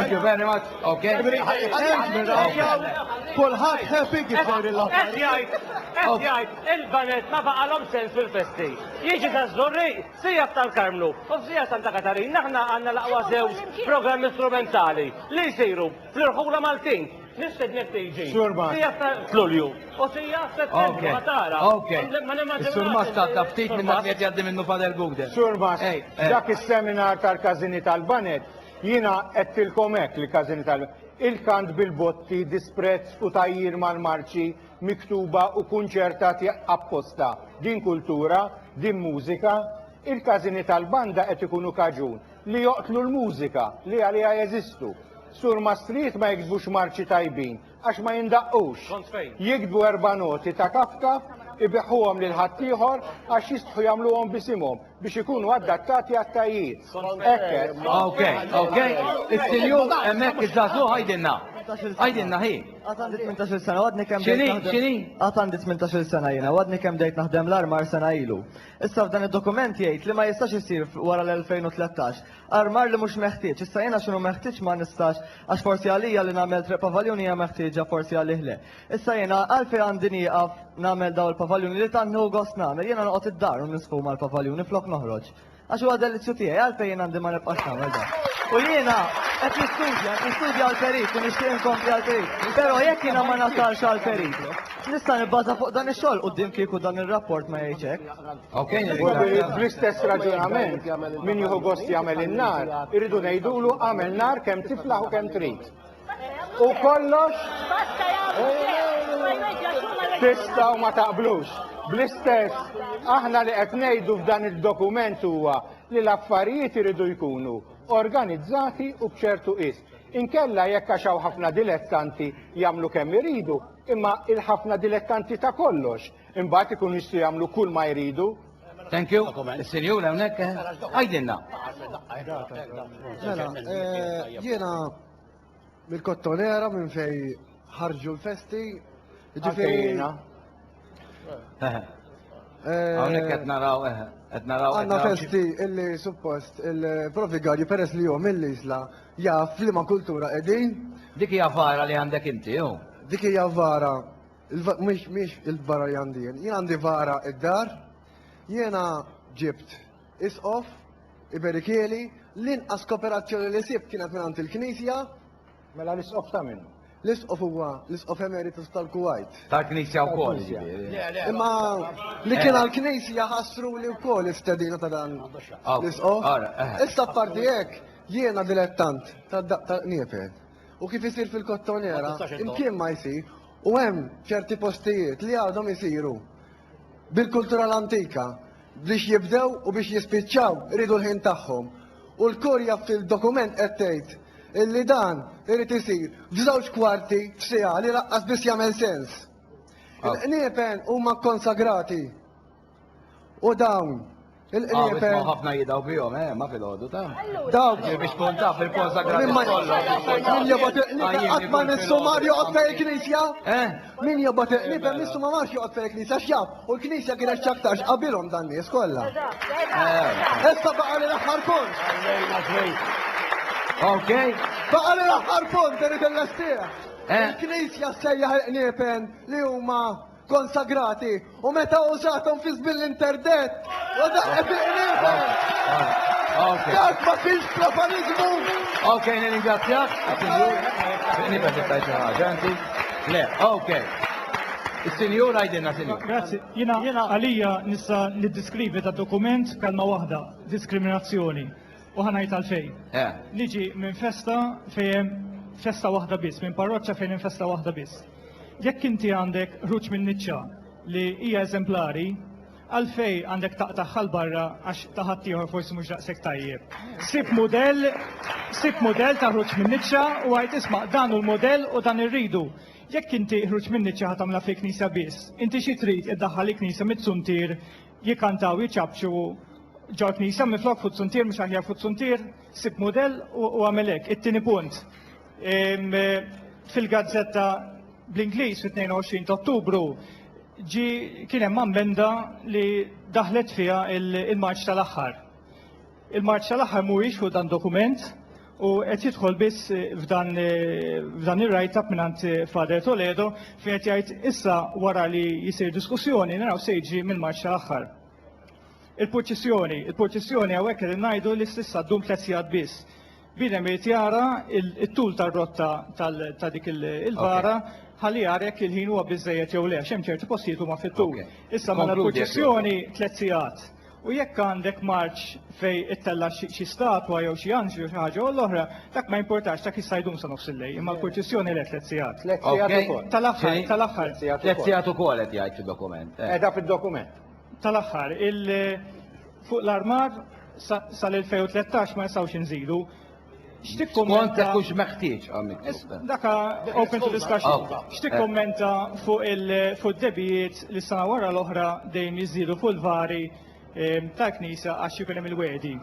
Thank you very much. Okay. Kulħadd happy għifir il-affarijiet. Il-banet ma baqalhom sens fil-festi. Jiġi ta' Żorri, sija tal-Karmlu, u sija Santa Katarina, aħna għandna laqwa żewġ programmi strumentali li jsiru fl-irħula Maltin. Nistednek tiġi. Sija ta' Flulju. U sija Settembru ma tara. Okay. Sur Masta ta' ftit minn dak li qed jgħaddi minnu Fader Gugden. Sur Masta, dak is-seminar tal-Każini tal-Banet, jiena qedtilkom hekk li Każini tal-Banet. Il-kant bil-botti, disprezz u tajjir mal-marċi, miktuba u kunċertati apposta. Din kultura, din mużika, il-Każini tal-banda qed ikunu kaġun li joqtlu l-mużika li għalija jeżistu. Sur ma street ma jikdbux marċi tajbin, għax ma jindaqqux. Jikdbu 4 noti ta' kafka, ibiħuhom lil ħaddieħor għax jistħu jagħmluhom bisimhom biex ikunu adattati għat-tajjiet. Okay. Is-sinjur hemmhekk iż-żagħżugħ ħajdilna. Għajdilna ħi. Għatandi 18 sena, għadni kem Għatandi 18 sena jena, għadni kem dejt naħdem l-armar sena ilu. Issa f'dan il-dokument jgħid li ma jistax jisir wara l-2013. Armar li mhux meħtieġ, issa jena xinu meħtieġ ma nistax, għax forsi għalija li nagħmel 3 pavaljuni hija meħtieġa forsi għalih le. Issa jena għalfejn għandi nieqaf nagħmel daw il-pavaljuni li tant gost nagħmel, jena noqgħod id-dar u nisfu mal-pavaljuni flok noħroġ. Għax huwa delizzju tiegħi għalfejn jien għandi ma nibqax nagħmel dan. U jiena qed nistudja għall-perit u nixtieq inkompli għall-perit. Però jekk jiena ma nasalx għall-perit, nista' nibbaża fuq dan ix-xogħol quddiem kieku dan ir-rapport ma jgħidx hekk. Bl-istess raġunament, min jieħu gost jagħmel in-nar, irridu ngħidulu għamel nar kemm tiflaħ u kemm trid. U kollox tistgħu ma taqblux. Bl-istess, aħna li qed ngħidu f'dan id-dokument huwa li l-affarijiet iridu jkunu organizzati u b'ċertu qis. Inkella jekk għax hawn ħafna dilettanti jagħmlu kemm iridu, imma il-ħafna dilettanti ta' kollox, imbagħad ikunu jistgħu jagħmlu kull ma jridu. Thank you. Is-sinjur hawnhekk għajdilna. Jiena mill-Kottonera minn fej ħarġu l-festi. Hawnhekk qed naraw għandna festi illi suppost il-profigarju peress li jom mill-isla jaf li ma kultura qegħdin. Dik hija vara li għandek inti hu. Dik hija vara, mhix il-vara li għandi jien. Jien għandi vara id-dar, jiena ġibt isqof, iberikieli, l-inqas kooperazzjoni li sibt kienet minn il-Knisja. Mela l-isqof ta' minnu. L-isqof huwa l-isqof emeritus tal-Kuwait. Tal-Knisja wkoll. Imma li kien għall-Knisja ħassru li wkoll istedina ta' dan l-isqof. Issa apparti hekk jiena dilettant ta' Niepel. U kif isir fil-Kottonera, imkien ma jsir, u hemm ċerti postijiet li għadhom isiru bil-kultura l-antika biex jibdew u biex jispiċċaw iridu l-ħin tagħhom. U l-Kurja fil-dokument qed tgħid illi dan irid isir f'żewġ kwarti f'siegħa li laqqas biss jagħmel sens. Il-qniepen huma konsagrati. U dawn il-qniepen. ħafna jidaw bihom, ma fil-ħodu ta'. Dawk biex tkun taf il-konsagrati. Min jobgħod il-qniepen qatt ma nissumar joqgħod fejn il-Knisja? Min jobgħod il-qniepen nissu ma marx joqgħod fejn il-Knisja x'jaf, u l-Knisja kienet x'aktarx qabilhom dan nies kollha. Issa baqa' li l-aħħar punt. Okay. Baqa li l-aħħar punt irid il-lestieħ. Il-Knisja sejjaħ il-qniepen li huma konsagrati u meta użathom fi żmien l-interdet u daqqet il-qniepen. Dak ma kienx profanizmu. Okay, nirringrazzjak. Nibgħet tittaj xi ħaġa anti. Le, okay. Is-sinjur għajdilna sinjur. Grazzi. Jiena għalija nista' niddiskrivi ta' dokument kalma waħda, diskriminazzjoni. U ħanajt għalfejn. Niġi minn festa fejn festa waħda biss, minn parroċċa fejn festa waħda biss. Jekk inti għandek ruċ minn niċċa li hija eżemplari, għalfej għandek taqtaħħal barra għax taħat ieħor forsi mhux daqshekk tajjeb. Sib modell ta' ruċ minn niċċa u għajt isma' dan hu l-modell u dan irridu. Jekk inti ruċ minn niċċa ħatamla fi knisja biss, inti xi trid iddaħħal il-knisja mit-suntir jikkantaw jiċċabċu ġo knisja miflok fuq suntir mhux aħjar fuq suntir, sib modell u għamelek. It-tieni punt. Fil-gazzetta bl-Ingliż fit-22 ta' Ottubru kien hemm ammenda li daħlet fiha il-Marċ tal-aħħar. Il-Marċ tal-aħħar mhuwiex fuq dan dokument u qed jidħol biss f'dan ir-write-up mingħand Fader Toledo fejn qed jgħid issa wara li jsir diskussjoni naraw se jiġri mill-marċ tal-aħħar. Il-proċessjoni hawnhekk qed ngħidu li s'issa ddum 3 sigħat biss. Bidem irid jara it-tul tar-rotta ta' dik il-bara ħalli jara jekk il-ħin huwa biżejjed jew le, x'hemm ċerti postijiet huma fit-tul. Issa mela l-proċessjoni 3 sigħat. U jekk għandek marċ fej ittella xi statwa jew xi anġlu jew xi ħaġa u l-oħra, dak ma importax dak jista' jdum sa nofs il-lejl, imma l-proċessjoni le 3 sigħat. 3 sigħat ukoll. Tal-aħħar. 3 sigħat ukoll qed jgħid fid-dokument. Qiegħda fid-dokument. Tal-aħħar, fuq l-armar sal-2013 ma jistgħux inżidu. X'tikkummenta kux meħtieġ Daka open to discussion. X'tikkummenta fuq id-debijiet li sena wara l-oħra dejjem jiżdiedu fuq il-vari tal-Knisja għax jkun hemm il-wedi.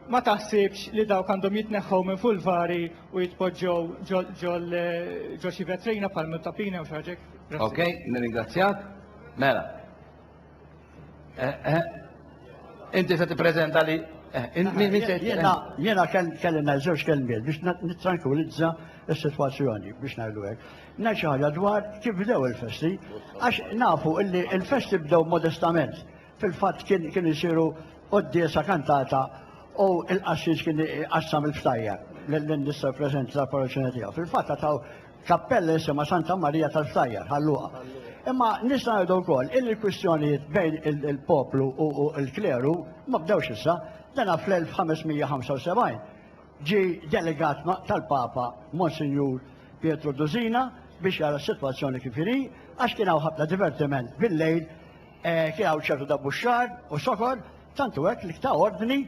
Ma taħsibx li dawk għandhom jitneħħu minn fuq il-vari u jitpoġġew ġol xi vetrina bħal muttapina u xi ħaġa. Ok, nirringrazzjak. Mela. Inti se tippreżenta li Jena kelli żewġ kelmiet biex nitrankwilizza s-sitwazzjoni biex ngħidu hekk. Ngħid xi ħaġa dwar kif bdew il-festi, għax nafu illi il-festi bdew modestament. Fil-fatt kien isiru qoddiesa kantata u l-qassiġ kien qassam il-ftajja l-nissa preżenti tal-parroċċjoni tiegħu. Fil-fatt taw kappella isima Santa Marija tal-Ftajjar ħalluha. Imma nista' ngħidu wkoll il-kwistjonijiet bejn il-poplu u l-kleru ma bdewx issa. Dana fl-1575 ġi delegat tal-Papa Monsignor Pietro Dozina biex jara s-sitwazzjoni kif inhi għax kien hawn ħafna divertiment bil-lejl, kien hawn ċertu dabbuxxar u sokor, tantu hekk li ta' ordni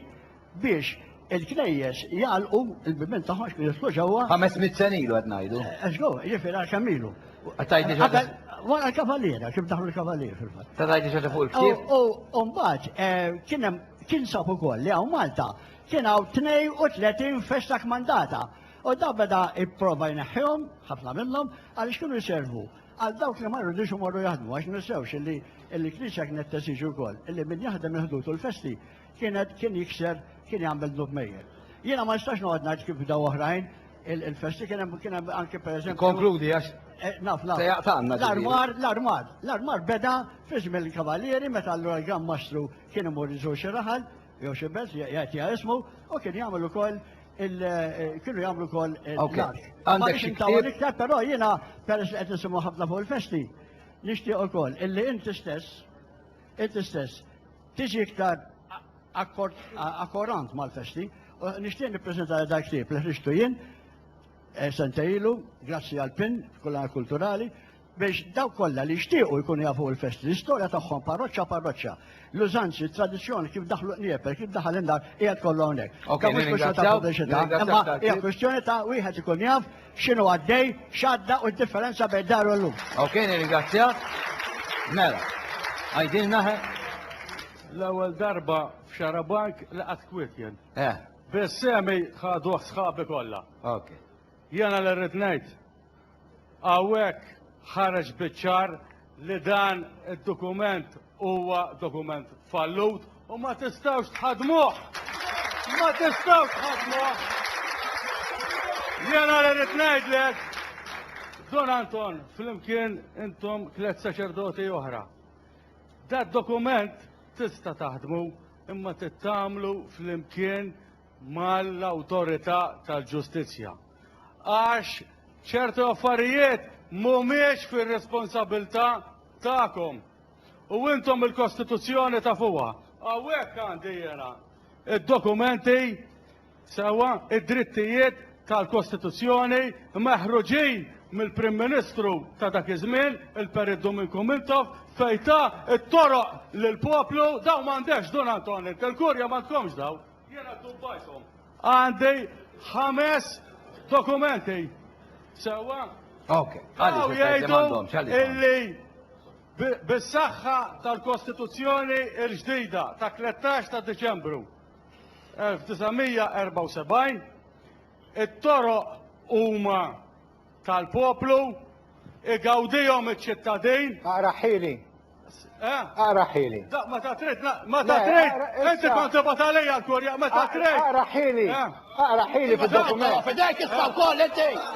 biex il-knejjes jgħalqu il-bibin tagħhom x'kien jidħlu ġewwa. 500 sen ilu qed ngħidu. Eżgo, jiġifieri għal kemm ilu. Wara l-kavalliera, kif daħlu l-kavallier fil-fatt. Ta' tajti ċerta fuq il-ktieb? U mbagħad kien sab ukoll li hawn Malta kien hawn 32 festa kmandata. U da beda ipprova jneħħihom, ħafna minnhom, għaliex kienu jservu. Għal dawk li marru dixu marru jaħdmu, għax nissewx illi l-Knisja kienet tesiġu wkoll, illi min jaħdem il-ħdutu l-festi kien jikser, kien jagħmel dub mejjer. Jiena ma nistax noqgħod ngħid kif daw oħrajn il-festi kien hemm anke pereżempju. Konkludi għax. Naf. L-armar beda fism il-kavallieri meta allura l-Gran Mastru kien imur iżu xi raħal, jew xi belt jagħti ismu, u kien jagħmel ukoll kienu jagħmlu wkoll l-ark. Għandek xi iktar, però jiena peress qed nisimgħu ħafna fuq il-festi. Nixtieq ukoll illi inti stess tiġi iktar akkorant mal-festi, u nixtieq nippreżenta dak ktieb li ħriġtu jien sentejlu, grazzi għal-PIN, kullana kulturali, biex daw kollha li jixtiequ jkunu jafu l-festi, l-istorja tagħhom parroċċa, l-użanzi, tradizzjoni kif daħlu Nieper, kif daħal indar, qiegħed kollu hawnhekk. Imma hija kwestjoni ta' wieħed ikun jaf x'inhu għaddej, x'għadda u d-differenza bejn dar u llum. Ok, nirringrazzjak. Mela, għajdilna L-ewwel darba f'Xarabank laqgħet kwietjen. Bis-semi ħadu sħabi kollha. Ok. Jena l-rrid ngħid, hawnhekk ħareġ biċ-ċar li dan id-dokument huwa dokument fallut u ma tistgħux tħadmuh. Ma tistgħux tħadmuh. Jena l-rrid ngħidlek, Don Anton, flimkien intom 3 saċerdoti oħra. Dat dokument tista' taħdmu imma tittamlu flimkien mal-awtorità tal-ġustizzja. Għax ċertu affarijiet mhumiex fir-responsabilità tagħkom. U intom il-Kostituzzjoni ta' fuqha. Hawnhekk għandi jiena id-dokumenti sewa id-drittijiet tal-Kostituzzjoni meħruġin mill-Prim Ministru ta' dak iż-żmien, il-Periddu minn Kumintov, fejta it-toroq lill-poplu daw m'għandekx Don Anton, il-Kurja m'għandkomx daw. Jiena tubbajthom. Għandi 5 dokumenti. Sewa. Ok. Għaw jgħidu illi bis-saħħa tal-Kostituzzjoni l-ġdida ta' 13 ta' Deċembru 1974 it-toroq huma tal-poplu igawdihom iċ-ċittadin. Raħili. اقرا حيلي. لا ما تريد ما تريد انت كنت تبط علي كوريا ما تريد اقرا حيلي في الدوكيمنت. فداك الصوت انت